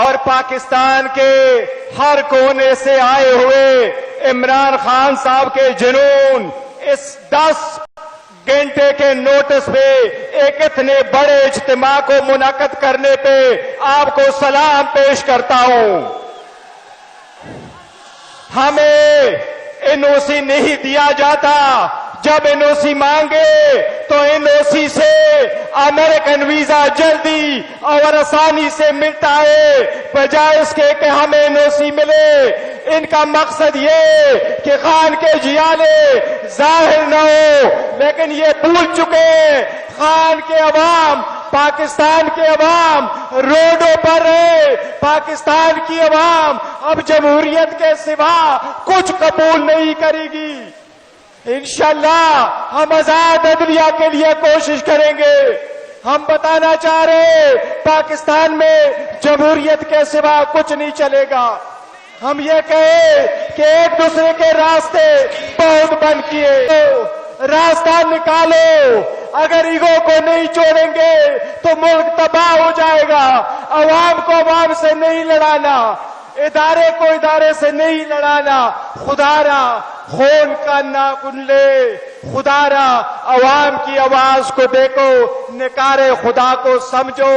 اور پاکستان کے ہر کونے سے آئے ہوئے عمران خان صاحب کے جنون اس 10 گھنٹے کے نوٹس پہ ایک اتنے بڑے اجتماع کو منعقد کرنے پہ آپ کو سلام پیش کرتا ہوں. ہمیں این او سی نہیں دیا جاتا. جب این او سی مانگے تو این او سی سے امریکن ویزا جلدی اور آسانی سے ملتا ہے بجائے اس کے کہ ہمیں این او سی ملے. ان کا مقصد یہ کہ خان کے جیالے ظاہر نہ ہو، لیکن یہ بھول چکے خان کے عوام، پاکستان کے عوام روڈوں پر ہے. پاکستان کی عوام اب جمہوریت کے سوا کچھ قبول نہیں کرے گی. انشاءاللہ ہم آزاد عدلیہ کے لیے کوشش کریں گے. ہم بتانا چاہ رہے ہیں پاکستان میں جمہوریت کے سوا کچھ نہیں چلے گا. ہم یہ کہیں کہ ایک دوسرے کے راستے بہت بند کیے، راستہ نکالو. اگر ایگو کو نہیں چھوڑیں گے تو ملک تباہ ہو جائے گا. عوام کو عوام سے نہیں لڑانا، ادارے کو ادارے سے نہیں لڑانا. خدا را خون کا ناخن لے، خدا را عوام کی آواز کو دیکھو، نکار خدا کو سمجھو،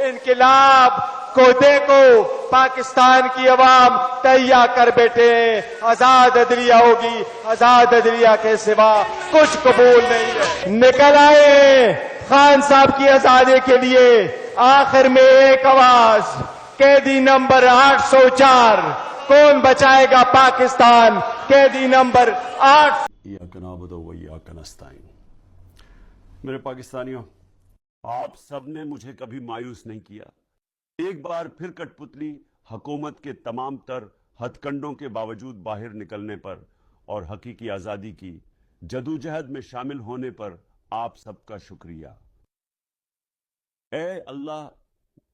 انقلاب کو دیکھو. پاکستان کی عوام تیار کر بیٹھے ہیں. آزاد عدلیہ ہوگی، آزاد عدلیہ کے سوا کچھ قبول نہیں ہے. نکل آئے خان صاحب کی آزادی کے لیے. آخر میں ایک آواز، قیدی نمبر 804، کون بچائے گا پاکستان؟ قیدی نمبر 8. ایاک نعبد و ایاک نستعین. میرے پاکستانیوں، آپ سب نے مجھے کبھی مایوس نہیں کیا. ایک بار پھر کٹ پتلی حکومت کے تمام تر ہتھ کنڈوں کے باوجود باہر نکلنے پر اور حقیقی آزادی کی جدوجہد میں شامل ہونے پر آپ سب کا شکریہ. اے اللہ،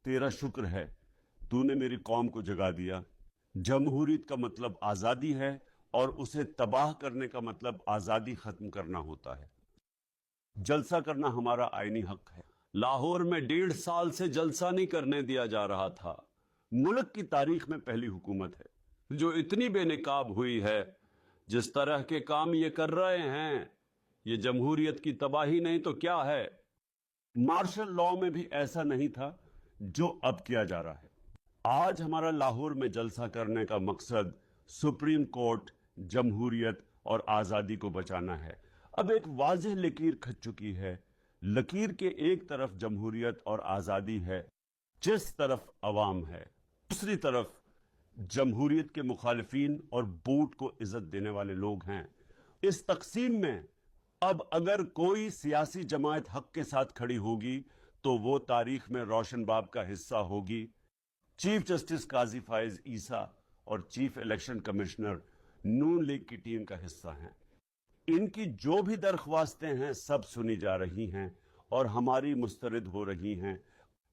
تیرا شکر ہے، تو نے میری قوم کو جگا دیا. جمہوریت کا مطلب آزادی ہے اور اسے تباہ کرنے کا مطلب آزادی ختم کرنا ہوتا ہے. جلسہ کرنا ہمارا آئینی حق ہے. لاہور میں 1.5 سال سے جلسہ نہیں کرنے دیا جا رہا تھا. ملک کی تاریخ میں پہلی حکومت ہے جو اتنی بے نقاب ہوئی ہے. جس طرح کے کام یہ کر رہے ہیں، یہ جمہوریت کی تباہی نہیں تو کیا ہے؟ مارشل لاء میں بھی ایسا نہیں تھا جو اب کیا جا رہا ہے. آج ہمارا لاہور میں جلسہ کرنے کا مقصد سپریم کورٹ، جمہوریت اور آزادی کو بچانا ہے. اب ایک واضح لکیر کھچ چکی ہے. لکیر کے ایک طرف جمہوریت اور آزادی ہے، جس طرف عوام ہے. دوسری طرف جمہوریت کے مخالفین اور بوٹ کو عزت دینے والے لوگ ہیں. اس تقسیم میں اب اگر کوئی سیاسی جماعت حق کے ساتھ کھڑی ہوگی تو وہ تاریخ میں روشن باب کا حصہ ہوگی. چیف جسٹس قاضی فائز عیسیٰ اور چیف الیکشن کمشنر نون لیگ کی ٹیم کا حصہ ہیں. ان کی جو بھی درخواستیں ہیں سب سنی جا رہی ہیں اور ہماری مسترد ہو رہی ہیں.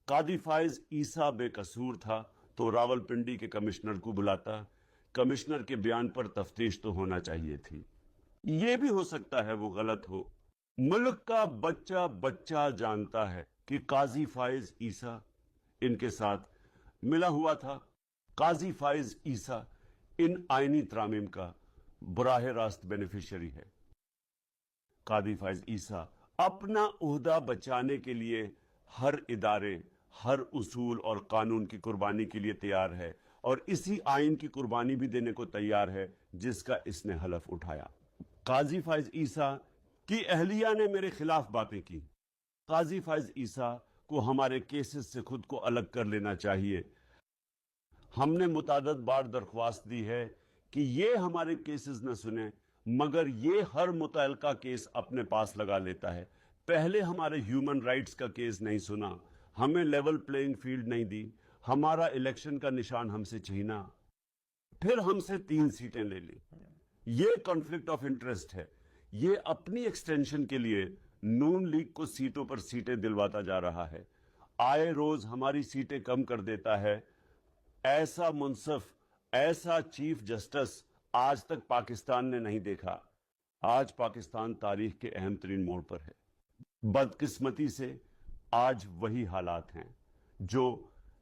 قاضی فائز عیسیٰ بے قصور تھا تو راولپنڈی کے کمشنر کو بلاتا. کمشنر کے بیان پر تفتیش تو ہونا چاہیے تھی. یہ بھی ہو سکتا ہے وہ غلط ہو. ملک کا بچہ بچہ جانتا ہے کہ قاضی فائز عیسیٰ ان کے ساتھ ملا ہوا تھا. قاضی فائز عیسیٰ ان آئینی ترامیم کا براہ راست بینیفیشری ہے. قاضی فائز عیسیٰ اپنا عہدہ بچانے کے لیے ہر ادارے، ہر اصول اور قانون کی قربانی کے لیے تیار ہے اور اسی آئین کی قربانی بھی دینے کو تیار ہے جس کا اس نے حلف اٹھایا. قاضی فائز عیسیٰ کی اہلیہ نے میرے خلاف باتیں کی. قاضی فائز عیسیٰ کو ہمارے کیسز سے خود کو الگ کر لینا چاہیے. ہم نے متعدد بار درخواست دی ہے کہ یہ ہمارے کیسز نہ سنیں، مگر یہ ہر متعلقہ کیس اپنے پاس لگا لیتا ہے. پہلے ہمارے ہیومن رائٹس کا کیس نہیں سنا، ہمیں لیول پلینگ فیلڈ نہیں دی، ہمارا الیکشن کا نشان ہم سے چھینا، پھر ہم سے 3 سیٹیں لے لی. یہ کانفلکٹ آف انٹرسٹ ہے. یہ اپنی ایکسٹینشن کے لیے نون لیگ کو سیٹوں پر سیٹیں دلواتا جا رہا ہے. آئے روز ہماری سیٹیں کم کر دیتا ہے. ایسا منصف، ایسا چیف جسٹس آج تک پاکستان نے نہیں دیکھا. آج پاکستان تاریخ کے اہم ترین موڑ پر ہے. بدقسمتی سے آج وہی حالات ہیں جو